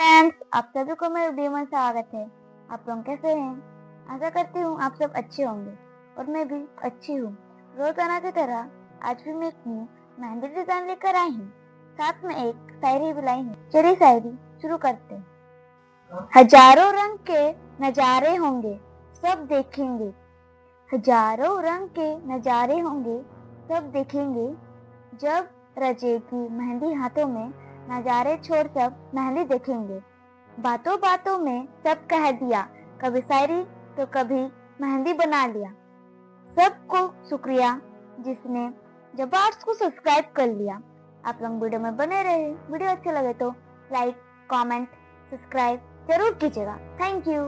Friends, आप सभी को मेरे वीडियो में स्वागत है। आप लोग कैसे हैं? आशा करती हूँ आप सब अच्छे होंगे और मैं भी अच्छी हूँ। रोजाना की तरह आज भी मैं एक न्यू मेहंदी डिजाइन लेकर आई हूँ। साथ में एक शायरी भी लाई हूँ। चलिए शायरी शुरू करते हैं। हजारों रंग के नजारे होंगे, सब देखेंगे। हजारों रंग के नजारे होंगे, सब देखेंगे। जब रचेगी मेहंदी हाथों में, नजारे छोड़ सब मेहंदी देखेंगे। बातों बातों में सब कह दिया, कभी शायरी तो कभी मेहंदी बना लिया। सबको शुक्रिया जिसने जबार्ट को सब्सक्राइब कर लिया। आप लोग वीडियो में बने रहे। वीडियो अच्छा लगे तो लाइक, कमेंट, सब्सक्राइब जरूर कीजिएगा। Thank you.